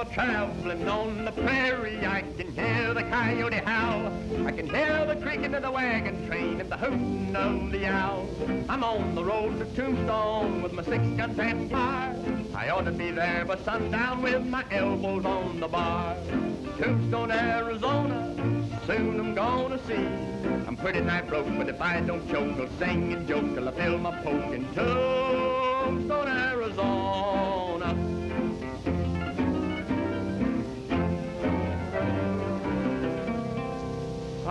a traveling on the prairie, I can hear the coyote howl. I can hear the creaking of the wagon train and the hooting of the owl. I'm on the road to Tombstone with my 6-gun set fire. I ought to be there by sundown with my elbows on the bar. Tombstone, Arizona, soon I'm gonna see. I'm pretty nigh broke, but if I don't choke, I'll sing and joke till I fill my poke in Tombstone, Arizona.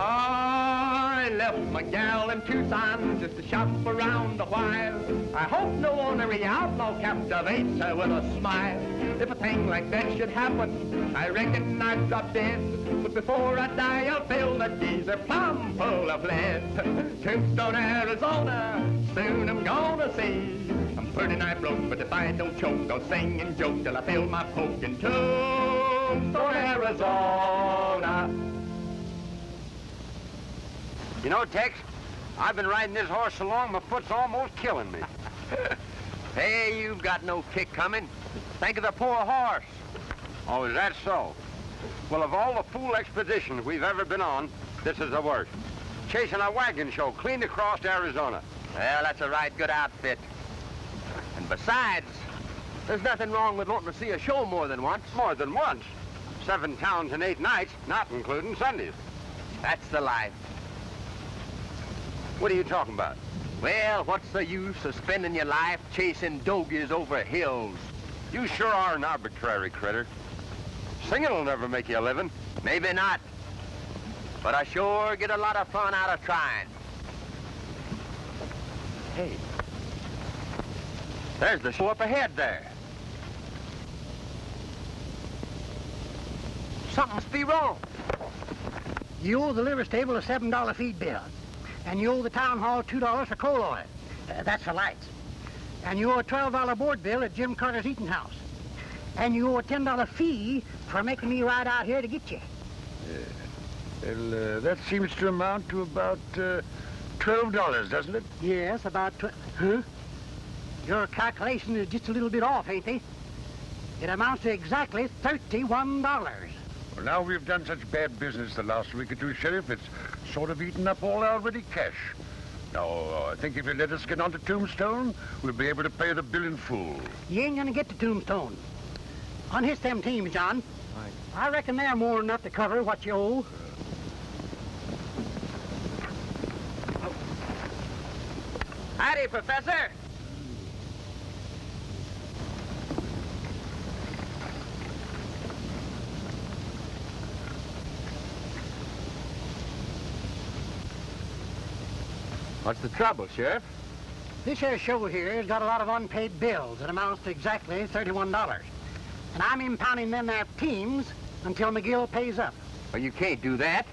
I left my gal in Tucson just to shop around a while. I hope no ornery outlaw captivates her with a smile. If a thing like that should happen, I reckon I'd drop dead. But before I die, I'll fill that geezer plumb full of lead. Tombstone, Arizona, soon I'm gonna see. I'm pretty nigh broke, but if I don't choke, I'll sing and joke till I fill my poke in Tombstone, Arizona. You know, Tex, I've been riding this horse so long, my foot's almost killing me. Hey, you've got no kick coming. Think of the poor horse. Oh, is that so? Well, of all the fool expeditions we've ever been on, this is the worst. Chasing a wagon show clean across Arizona. Well, that's a right good outfit. And besides, there's nothing wrong with wanting to see a show more than once. More than once. 7 towns and 8 nights, not including Sundays. That's the life. What are you talking about? Well, what's the use of spending your life chasing dogies over hills? You sure are an arbitrary critter. Singing will never make you a living. Maybe not. But I sure get a lot of fun out of trying. Hey, there's the show up ahead there. Something must be wrong. You owe the liver stable a $7 feed bill. And you owe the town hall $2 for coal oil. That's for lights. And you owe a $12 board bill at Jim Carter's eating house. And you owe a $10 fee for making me ride out here to get you. Well, that seems to amount to about $12, doesn't it? Yes, about Huh? Your calculation is just a little bit off, ain't they? It amounts to exactly $31. Well, now we've done such bad business the last week or two, Sheriff, it's sort of eaten up all our ready cash. Now, I think if you let us get on to Tombstone, we'll be able to pay the bill in full. You ain't gonna get to Tombstone. Unhitch them teams, John. Right. I reckon they're more than enough to cover what you owe. Howdy, Professor. What's the trouble, Sheriff? This here show here has got a lot of unpaid bills that amounts to exactly $31. And I'm impounding them there teams until McGill pays up. Well, you can't do that.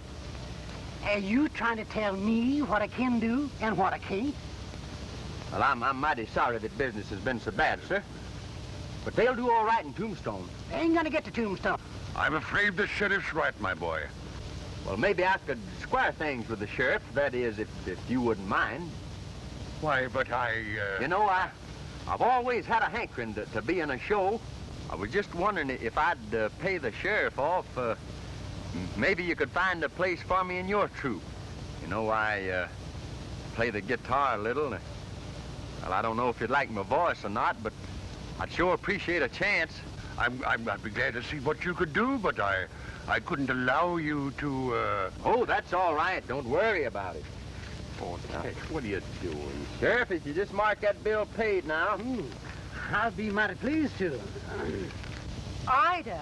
Are you trying to tell me what I can do and what I can't? Well, I'm mighty sorry that business has been so bad, sir. But they'll do all right in Tombstone. They ain't gonna get to Tombstone. I'm afraid the Sheriff's right, my boy. Well, maybe I could square things with the sheriff. That is, if you wouldn't mind. Why, but You know, I've always had a hankering to be in a show. I was just wondering if I'd pay the sheriff off. Maybe you could find a place for me in your troupe. You know, I play the guitar a little. Well, I don't know if you'd like my voice or not, but I'd sure appreciate a chance. I'd be glad to see what you could do, but I couldn't allow you to, Oh, that's all right. Don't worry about it. Oh, Tex, what are you doing? Sheriff, if you just mark that bill paid now. I'll be mighty pleased to. Ida,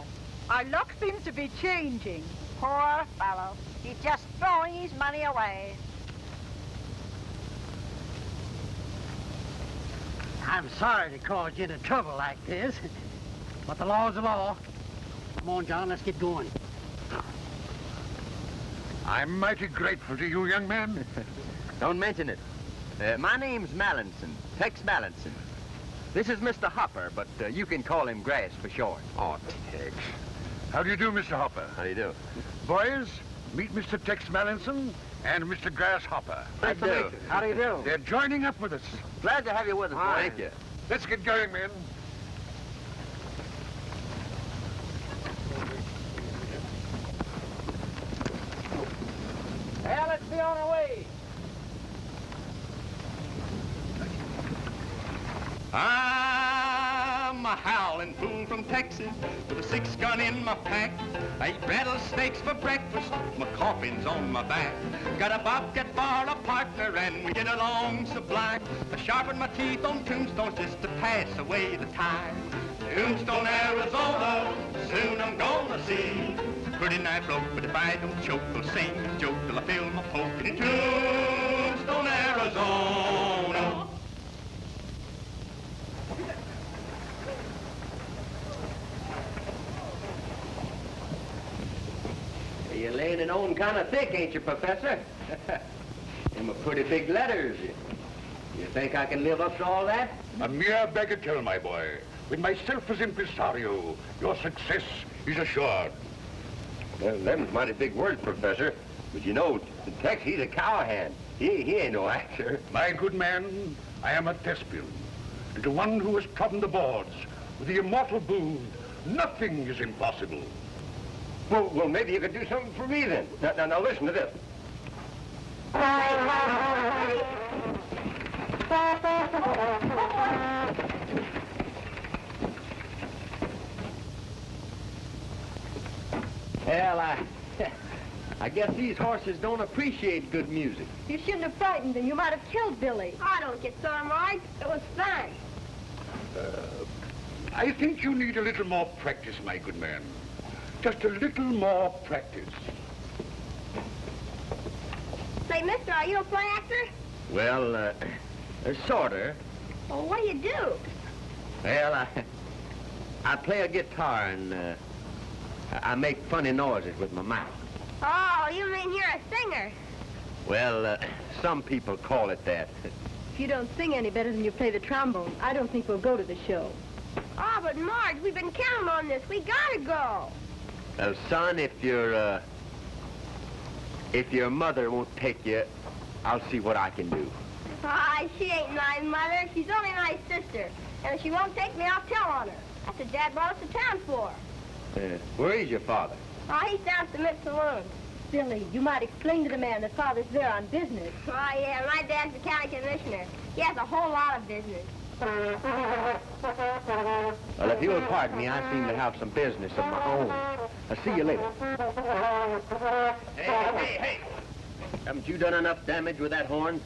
our luck seems to be changing. Poor fellow. He's just throwing his money away. I'm sorry to cause you into trouble like this, but the law's the law. Come on, John, let's get going. I'm mighty grateful to you, young man. Don't mention it. My name's Mallinson, Tex Mallinson. This is Mr. Hopper, but you can call him Grass for short. Oh, Tex. How do you do, Mr. Hopper? How do you do? Boys, meet Mr. Tex Mallinson and Mr. Grasshopper. How do you do? How do you do? They're joining up with us. Glad to have you with us, boy. Thank you. Let's get going, men. on away. I'm a howling fool from Texas with a 6-gun in my pack. I eat rattlesnakes for breakfast, my coffin's on my back. Got a bobcat for a partner and we get along sublime. I sharpen my teeth on tombstones just to pass away the time. Tombstone, Arizona, soon I'm gonna see. Pretty night bloke, but if I don't choke, I'll sing a joke till I feel my poke. In Tombstone, Arizona. You're laying it on kind of thick, ain't you, Professor? Them are pretty big letters. You think I can live up to all that? A mere bagatelle, my boy. With myself as impresario, your success is assured. Well, them's mighty big words, Professor. But you know, Tex, he's a cowhand. He ain't no actor. My good man, I am a thespian. And to one who has trodden the boards with the immortal booth, nothing is impossible. Well, maybe you could do something for me then. Now listen to this. Well, I guess these horses don't appreciate good music. You shouldn't have frightened them. You might have killed Billy. I don't get sore, Marge. It was fun. I think you need a little more practice, my good man. Just a little more practice. Say, mister, are you a play actor? Well, sorta. Well, what do you do? Well, I play a guitar and I make funny noises with my mouth. Oh, you mean you're a singer? Well, some people call it that. If you don't sing any better than you play the trombone, I don't think we'll go to the show. Oh, but Marge, we've been counting on this. We gotta go. Well, son, if your mother won't take you, I'll see what I can do. Ah, she ain't my mother. She's only my sister. And if she won't take me, I'll tell on her. That's what Dad brought us to town for. Where is your father? Oh, he's down at the Mid Saloon. Billy, you might explain to the man that Father's there on business. Oh, yeah, my dad's the county commissioner. He has a whole lot of business. Well, if you'll pardon me, I seem to have some business of my own. I'll see you later. Hey! Haven't you done enough damage with that horn?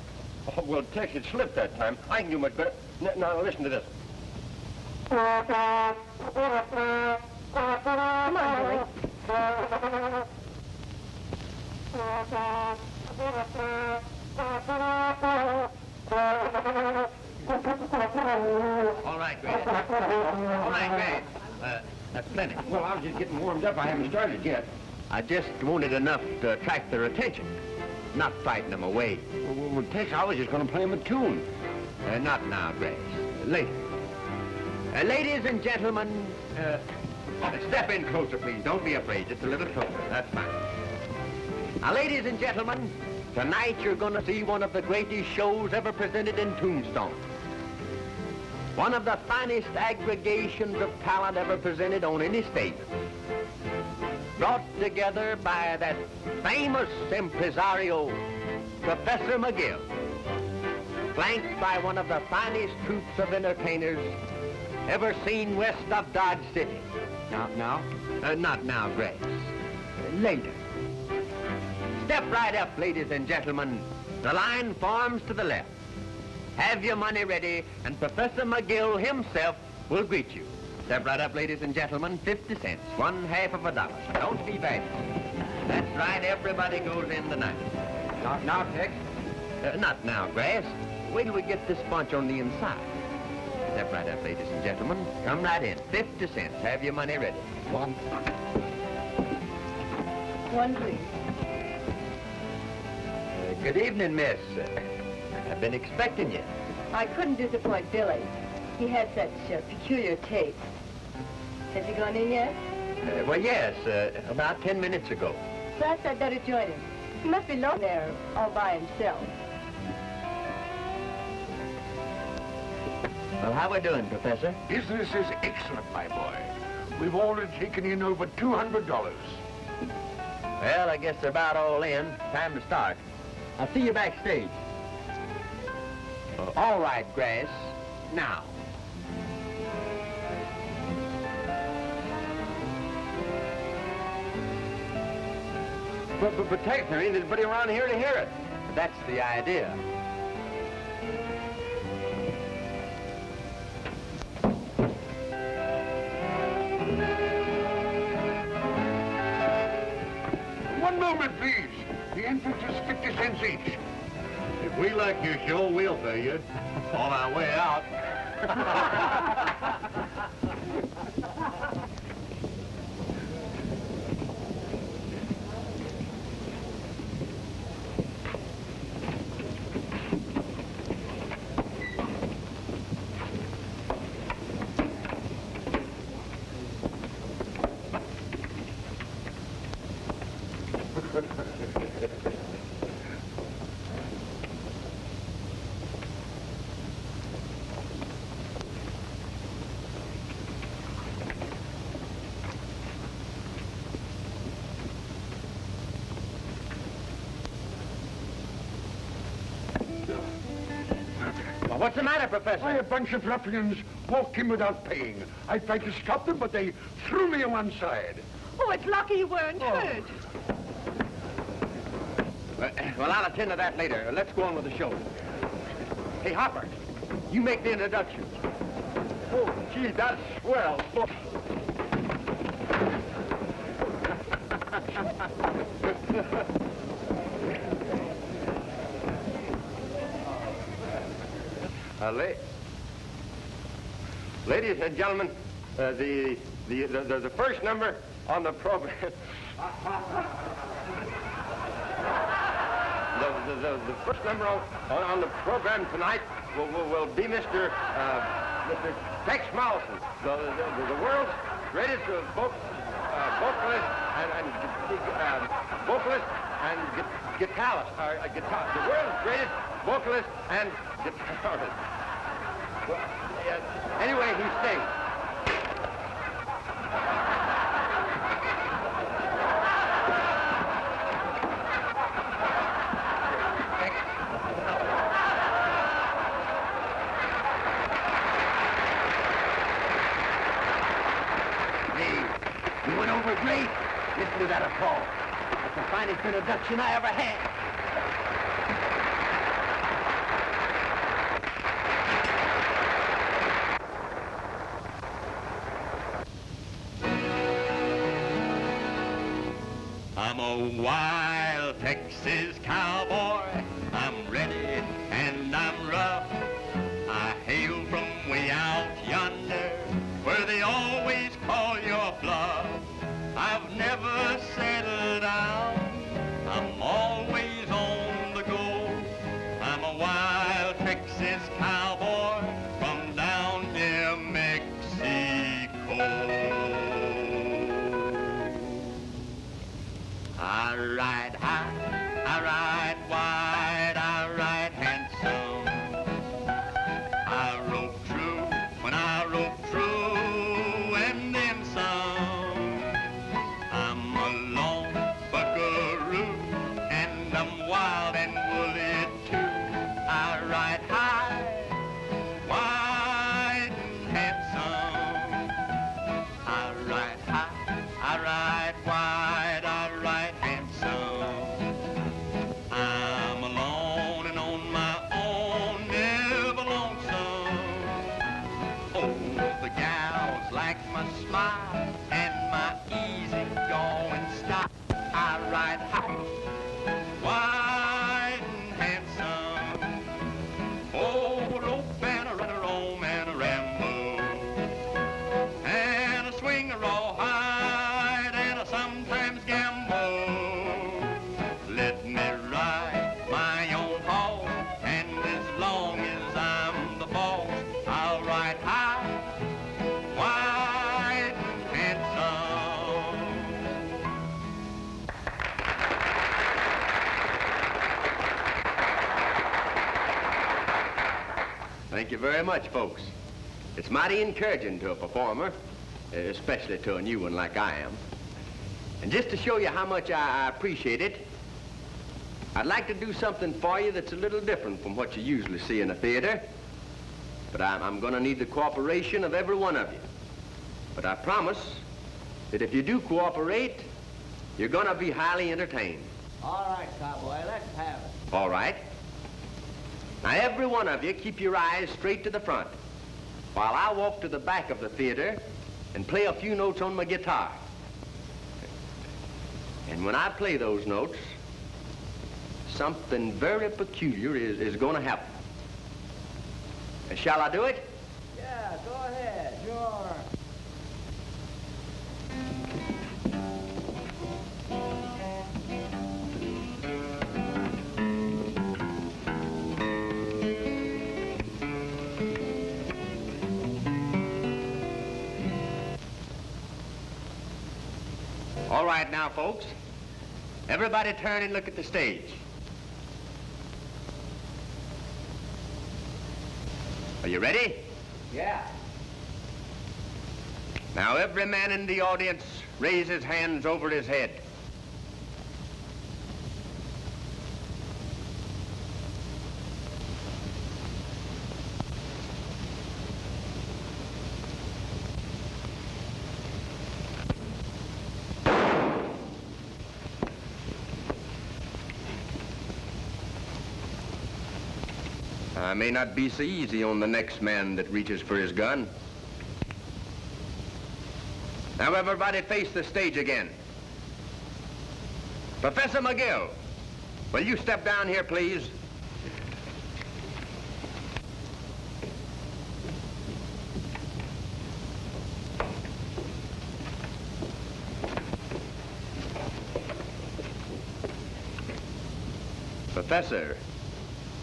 Oh, well, Tex, it slipped that time. I can do much better. Now listen to this. Come on, Billy. All right, Grant. That's plenty. Well, I was just getting warmed up. I haven't started yet. I just wanted enough to attract their attention, not frighten them away. Well, Tex, I was just going to play him a tune. Not now, Grace. Later. Ladies and gentlemen, step in closer, please. Don't be afraid. Just a little closer. That's fine. Now, ladies and gentlemen, tonight you're going to see one of the greatest shows ever presented in Tombstone. One of the finest aggregations of talent ever presented on any stage. Brought together by that famous impresario, Professor McGill. Flanked by one of the finest troops of entertainers ever seen west of Dodge City. Not now, Grace. Later. Step right up, ladies and gentlemen. The line forms to the left. Have your money ready, and Professor McGill himself will greet you. Step right up, ladies and gentlemen. 50 cents, $1/2 of a dollar. Don't be bashful. That's right, everybody goes in the night. Not now, Tex. Not now, Grace. Wait till we get this bunch on the inside. Step right up, ladies and gentlemen. Come right in. 50 cents. Have your money ready. One, please. Good evening, miss. I've been expecting you. I couldn't disappoint Billy. He had such peculiar taste. Has he gone in yet? Well, yes, about 10 minutes ago. Perhaps I'd better join him. He must be lonely there all by himself. Well, how we doing, Professor? Business is excellent, my boy. We've already taken in over $200. Well, I guess they're about all in. Time to start. I'll see you backstage. All right, Grass. Now. But Tex, there ain't anybody around here to hear it. That's the idea. One moment, please. The entrance is 50 cents each. If we like your show, we'll pay you. On our way out. Well, what's the matter, Professor? Why, a bunch of ruffians walked in without paying. I tried to stop them, but they threw me on one side. Oh, it's lucky you weren't hurt. Well, I'll attend to that later. Let's go on with the show. Hey, Hopper, you make the introduction. Oh, gee, that's swell. Ladies and gentlemen, the first number on the program. The first number on the program tonight will be Mr. Tex Ritter, the world's greatest vocalist and guitarist. The world's greatest vocalist and guitarist. Well, anyway, he sings. You went over great. Listen to that applause. That's the finest introduction I ever had. I'm a wild Texas cowboy. I'm ready and I'm rough. I hail from way out yonder, where they always call your bluff. I've never settled down. I'm always on the go. I'm a wild Texas cowboy from down near Mexico. I ride high, I ride wide, I ride handsome. I rope true when I rope true, and then some. I'm a lone buckaroo, and I'm wild and woolly too. I ride high, wide and handsome. I ride high, I ride wide, I ride handsome. I'm alone and on my own, never lonesome. Oh, the gals like my smile and my easy going style. I ride high, wide and handsome. Oh, rope and a run a roam and a ramble, and a swing a rawhide and a sometimes gamble. Let me ride my own horse, and as long as I'm the boss, I'll ride high, wide and handsome. Thank you very much, folks. It's mighty encouraging to a performer, especially to a new one like I am. And just to show you how much I appreciate it, I'd like to do something for you that's a little different from what you usually see in a theater. But I'm going to need the cooperation of every one of you. But I promise that if you do cooperate, you're going to be highly entertained. All right, cowboy, let's have it. All right. Now, every one of you, keep your eyes straight to the front while I walk to the back of the theater and play a few notes on my guitar. And when I play those notes, something very peculiar is going to happen. Shall I do it? Yeah, go ahead. Sure. All right now, folks. Everybody turn and look at the stage. Are you ready? Yeah. Now, every man in the audience raise his hands over his head. I may not be so easy on the next man that reaches for his gun. Now everybody face the stage again. Professor McGill, will you step down here, please? Professor,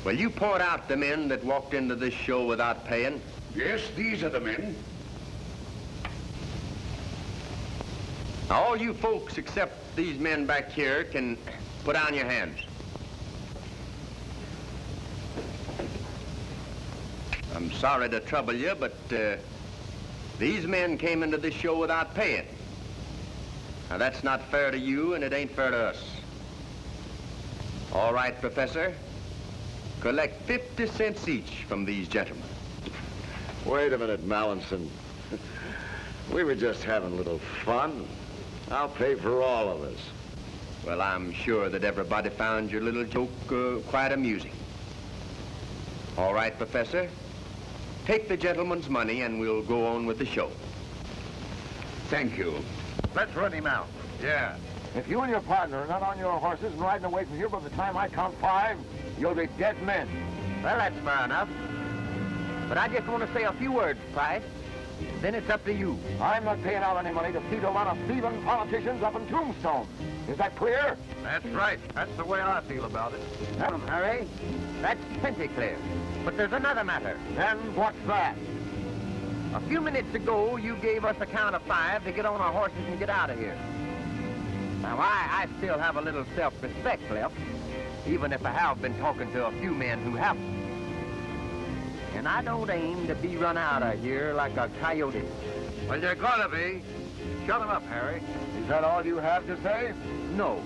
will you point out the men that walked into this show without paying? Yes, these are the men. Now, all you folks except these men back here can put down your hands. I'm sorry to trouble you, but these men came into this show without paying. Now, that's not fair to you, and it ain't fair to us. All right, Professor. Collect 50 cents each from these gentlemen. Wait a minute, Mallinson. We were just having a little fun. I'll pay for all of us. Well, I'm sure that everybody found your little joke quite amusing. All right, Professor. Take the gentleman's money and we'll go on with the show. Thank you. Let's run him out. Yeah. If you and your partner are not on your horses and riding away from here by the time I count 5, you'll be dead men. Well, that's fair enough. But I just want to say a few words, Price. Then it's up to you. I'm not paying out any money to feed a lot of thieving politicians up in Tombstone. Is that clear? That's right. That's the way I feel about it. Harry, that's plenty clear. But there's another matter. Then what's that? A few minutes ago, you gave us a count of 5 to get on our horses and get out of here. Now, I still have a little self-respect left, even if I have been talking to a few men who haven't. And I don't aim to be run out of here like a coyote. Well, you're gonna be. Shut him up, Harry. Is that all you have to say? No.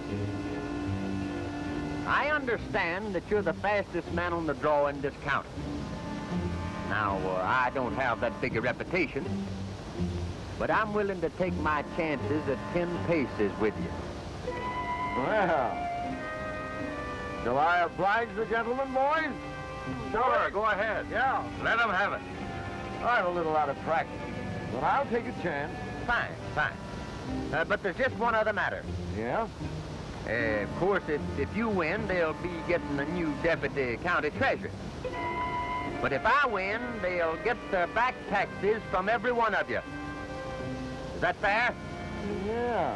I understand that you're the fastest man on the draw in this county. Now, I don't have that big a reputation, but I'm willing to take my chances at 10 paces with you. Well, shall I oblige the gentleman, boys? Sure, go ahead. Yeah. Let him have it. I'm a little out of practice, but I'll take a chance. Fine, fine. But there's just one other matter. Yeah? Of course, if you win, they'll be getting a new deputy county treasurer. But if I win, they'll get the back taxes from every one of you. Is that fair? Yeah.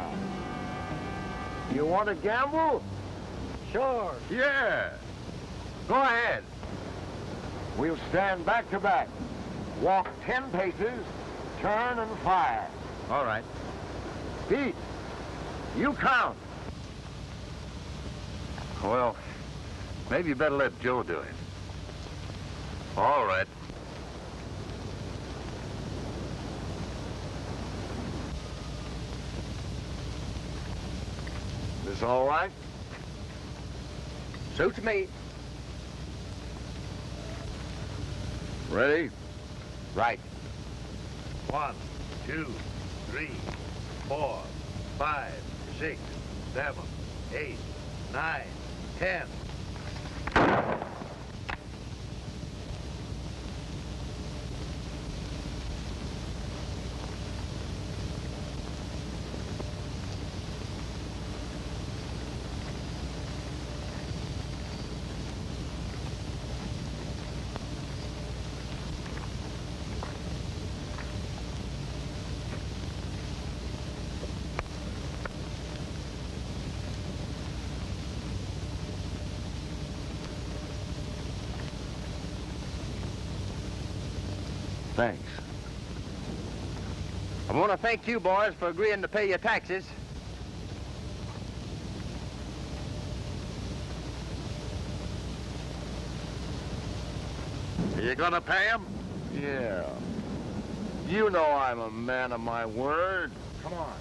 You want to gamble? Sure. Yeah. Go ahead. We'll stand back to back. Walk 10 paces, turn and fire. All right. Pete, you count. Well, maybe you better let Joe do it. All right. This all right? Suits me. Ready? Right. 1, 2, 3, 4, 5, 6, 7, 8, 9, 10. Thanks. I want to thank you boys for agreeing to pay your taxes. Are you gonna pay him? Yeah. You know I'm a man of my word. Come on.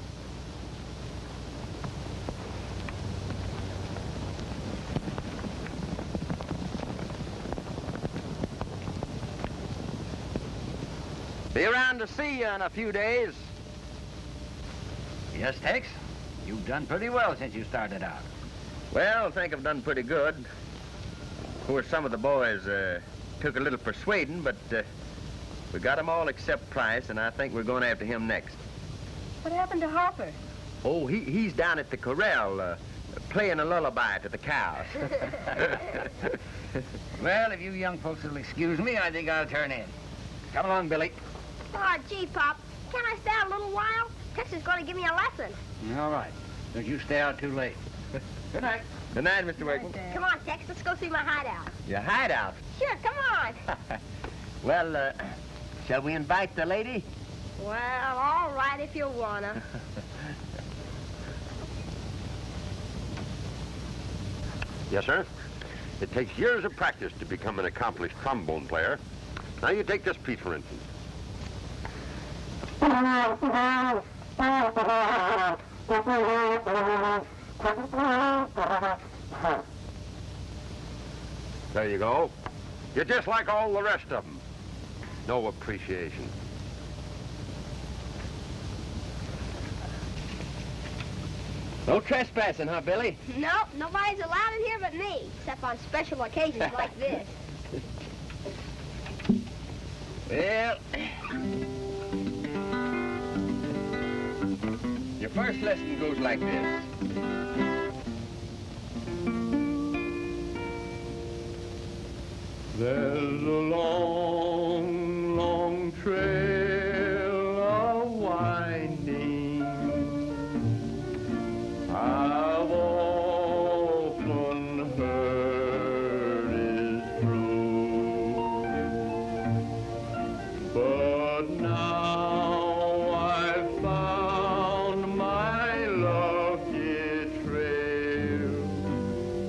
Be around to see you in a few days. Yes, Tex? You've done pretty well since you started out. Well, I think I've done pretty good. Of course, some of the boys took a little persuading, but we got them all except Price, and I think we're going after him next. What happened to Harper? Oh, he's down at the corral playing a lullaby to the cows. Well, if you young folks will excuse me, I think I'll turn in. Come along, Billy. Oh, gee, Pop. Can't I stay out a little while? Tex is going to give me a lesson. All right. Don't you stay out too late. Good night. Good night, Mr. Wakeman. Come on, Tex. Let's go see my hideout. Your hideout? Sure, come on. Well, shall we invite the lady? Well, all right if you wanna. Yes, sir. It takes years of practice to become an accomplished trombone player. Now you take this piece, for instance. There you go. You're just like all the rest of them. No appreciation. No trespassing, huh, Billy? Nope, nobody's allowed in here but me, except on special occasions like this. Well, your first lesson goes like this. There's a long, long trail of winding. I've often heard is true, but now I've found my lucky trail.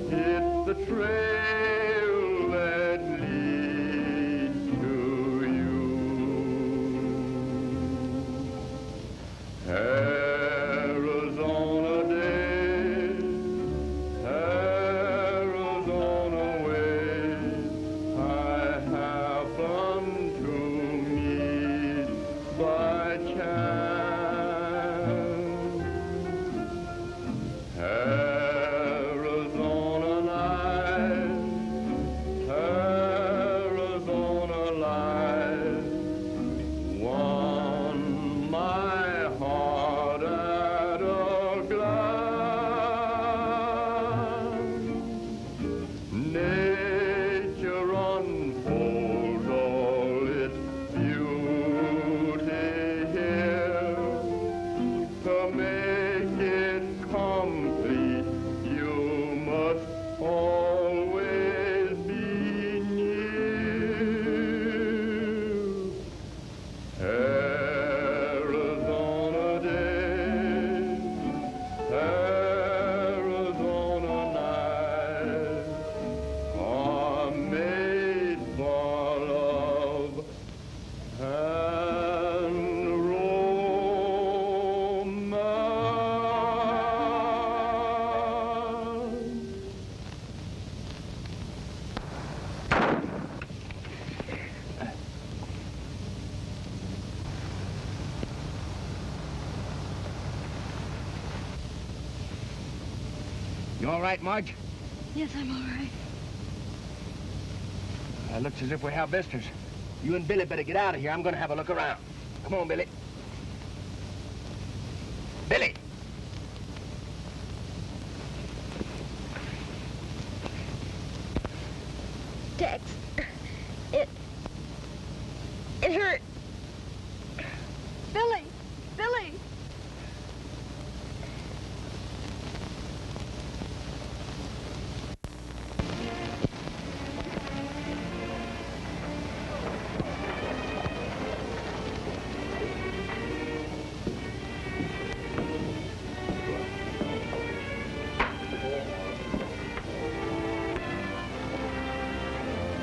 It's the trail that leads You all right, Marge? Yes, I'm all right. Looks as if we have visitors. You and Billy better get out of here. I'm going to have a look around. Come on, Billy. Billy! Tex, it hurt. Billy! Billy!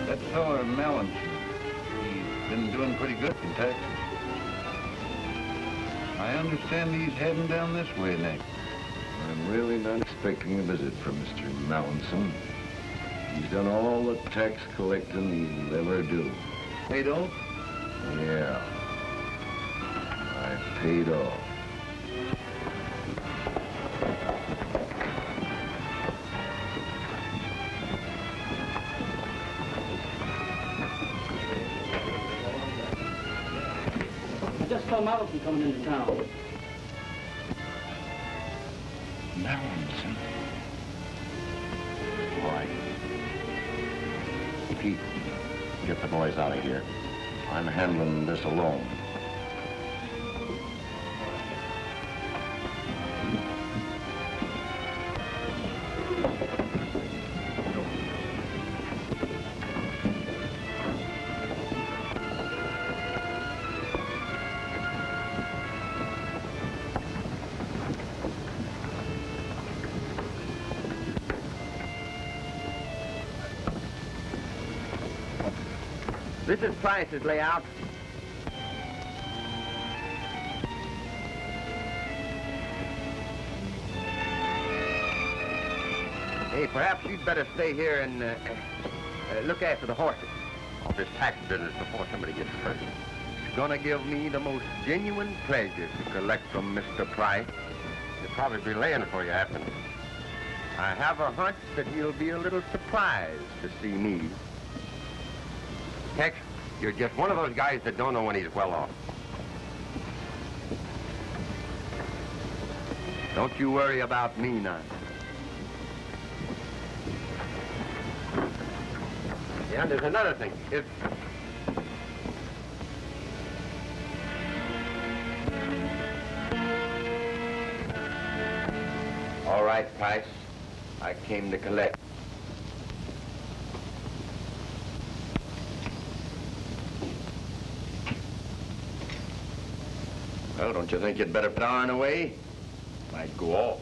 That fellow Mellon, he's been doing pretty good in Texas. I understand he's heading down this way next. I'm really not expecting a visit from Mr. Mallinson. He's done all the tax collecting he'll ever do. Paid off? Yeah. I paid off. I just saw Mallinson coming into town. Mallinson? All right. Pete, get the boys out of here. I'm handling this alone. This is Price's layout. Hey, perhaps you'd better stay here and look after the horses. Off this tax business before somebody gets hurt. It's gonna give me the most genuine pleasure to collect from Mr. Price. He'll probably be laying for you after. I have a hunch that he'll be a little surprised to see me. Tex, you're just one of those guys that don't know when he's well off. Don't you worry about me now. Yeah, and there's another thing. If All right, Price. I came to collect. Well, don't you think you'd better put on away? Might go off.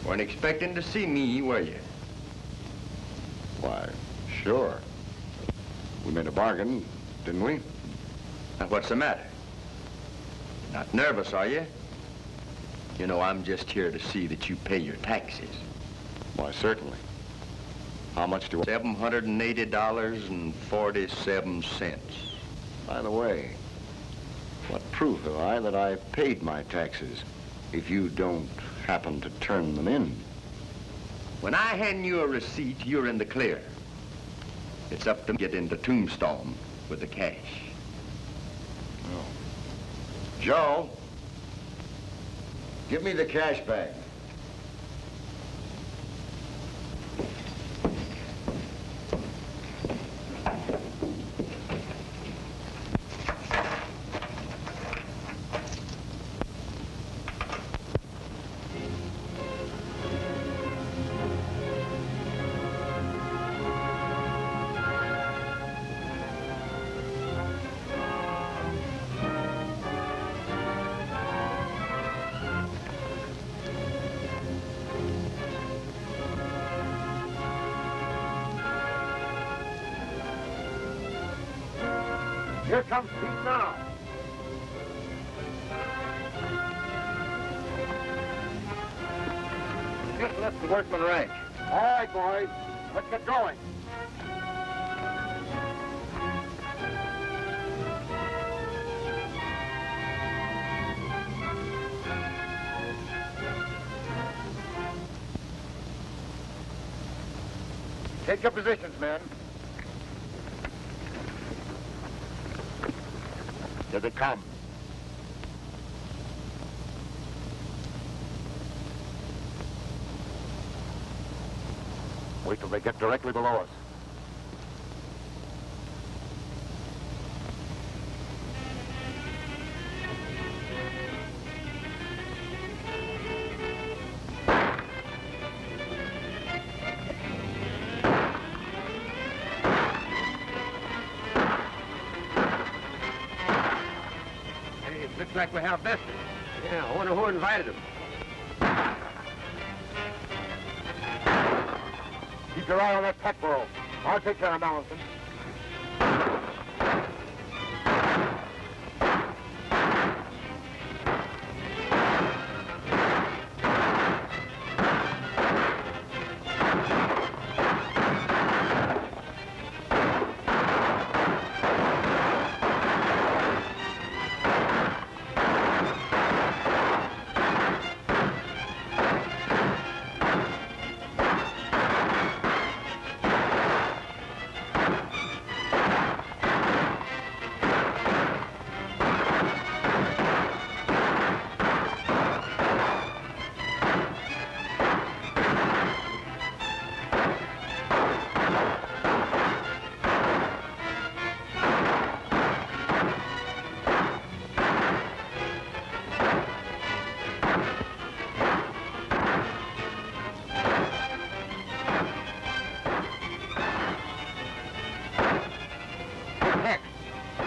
Weren't expecting to see me, were you? Why, sure. We made a bargain, didn't we? Now, what's the matter? Not nervous, are you? You know, I'm just here to see that you pay your taxes. Why, certainly. How much do I... $780.47. By the way, what proof have I that I've paid my taxes if you don't happen to turn them in? When I hand you a receipt, you're in the clear. It's up to me to get into Tombstone with the cash. Oh. Joe, give me the cash bag. here comes Pete now. Just left the Workman Ranch. All right, boys, let's get going. Take your positions, men. Here they come. Wait till they get directly below us. Looks like we have Bester. Yeah, I wonder who invited him. Keep your eye on that pack roll. I'll take care of Mallinson.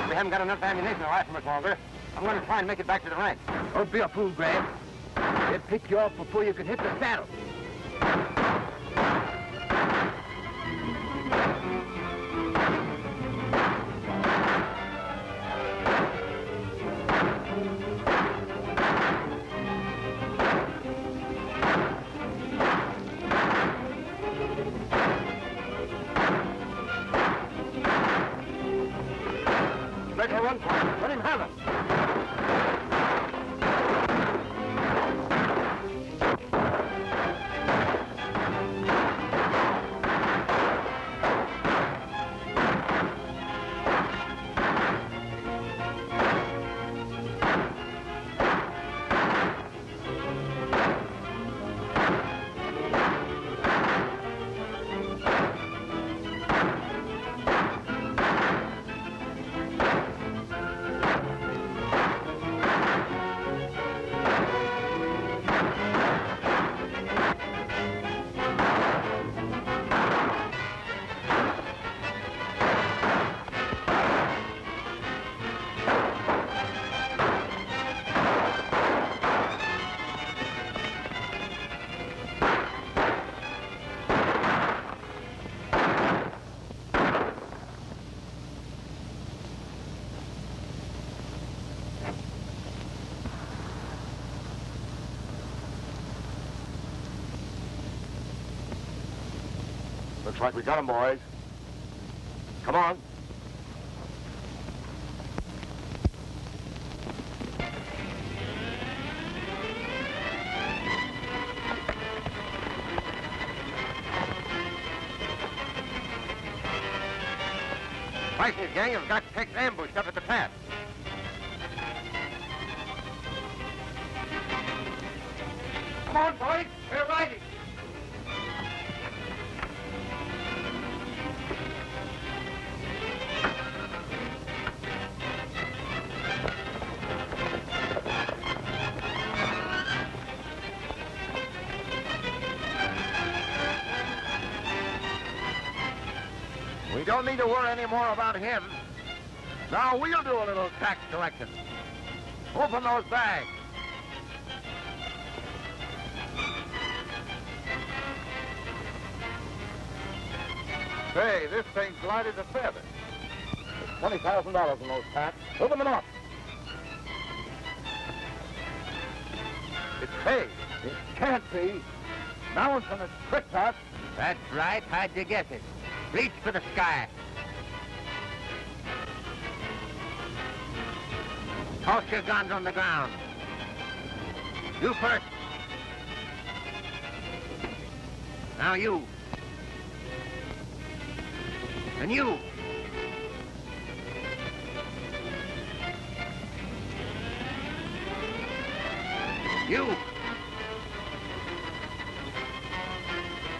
We haven't got enough ammunition to last much longer. I'm going to try and make it back to the ranch. Don't be a fool, Grant. They'll pick you off before you can hit the saddle. Make a run for it. Let him have it. Looks like we got him, boys. Come on. Price's gang have got Tex ambushed up at the pass. Come on, boys. We're riding. We don't need to worry any more about him. Now we'll do a little tax collection. Open those bags. Say, this thing's light as a feather. There's $20,000 in those packs. Open them up. It's paid. It can't be. Mallinson has tricked us. That's right. How'd you guess it? Reach for the sky. Toss your guns on the ground. You first. Now you. And you. You.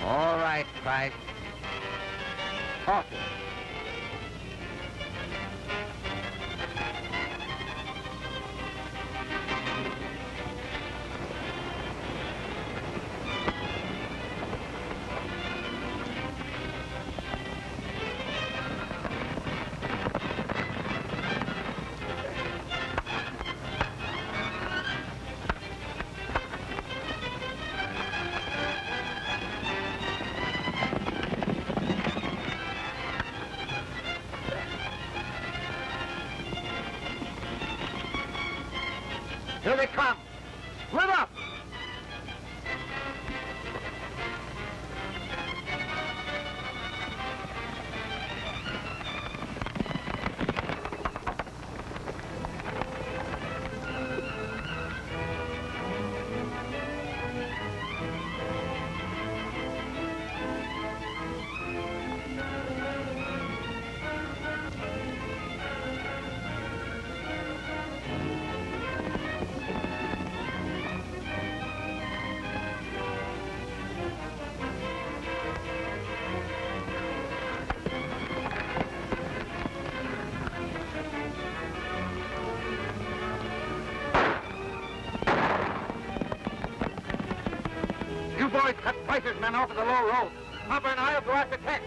All right, Price. Talk it. Here they come. Split up. You boys cut Price's men off at the low road. Hopper and I will go after Tex.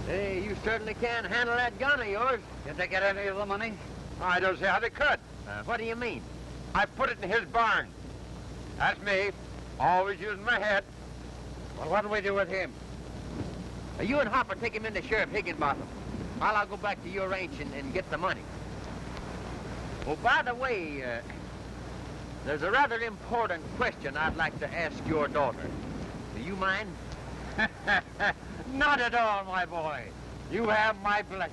Hey, you certainly can handle that gun of yours. Did they get any of the money? I don't see how they could. What do you mean? I put it in his barn. That's me, always using my head. Well, what'll we do with him? You and Hopper take him into Sheriff Higginbotham, while I'll go back to your ranch and get the money. Oh, by the way, there's a rather important question I'd like to ask your daughter. Do you mind? Not at all, my boy. You have my blessing.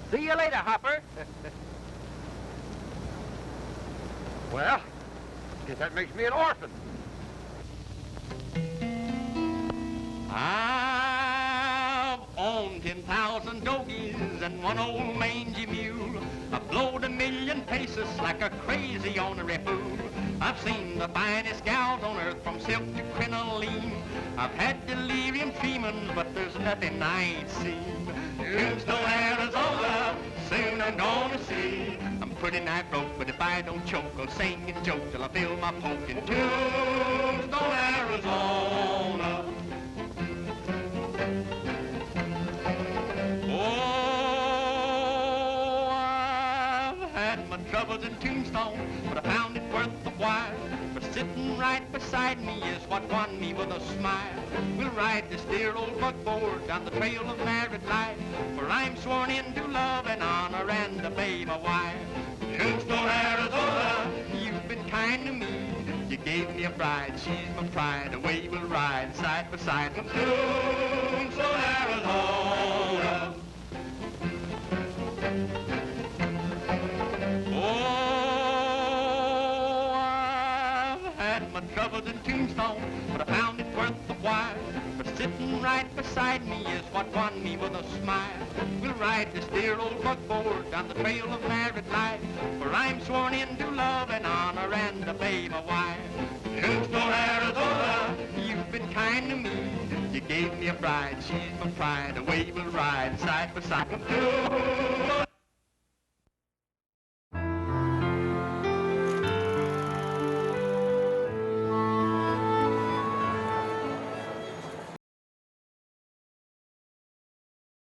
See you later, Hopper. Well, guess that makes me an orphan. I've owned 10,000 dogies and one old mangy mule. I've blowed 1,000,000 pesos like a crazy ornery fool. I've seen the finest gals on earth from silk to crinoline. I've had delirium tremens, but there's nothing I ain't seen. Tombstone, Arizona, soon I'm gonna see. I'm pretty nigh broke, but if I don't choke, I'll sing and joke till I feel my poke in Tombstone, Arizona. Oh, I've had my troubles in Tombstone, but I found it worth the while. For sitting right beside me is what won me with a smile. We'll ride this dear old buckboard down the trail of married life, for I'm sworn into love and honor and obey my wife. Tombstone, Arizona, you've been kind to me. You gave me a bride, she's my pride. Away we'll ride side by side from Tombstone, Arizona. Oh, I've had my troubles in Tombstone, but I found it worth the while. For sitting right beside me is what won me with a smile. We'll ride this dear old buckboard down the trail of married life, for I'm sworn into love and honor and obey my wife. Tombstone, Arizona, you've been kind to me. You gave gave me a bride. She's my pride. Away we'll ride side by side.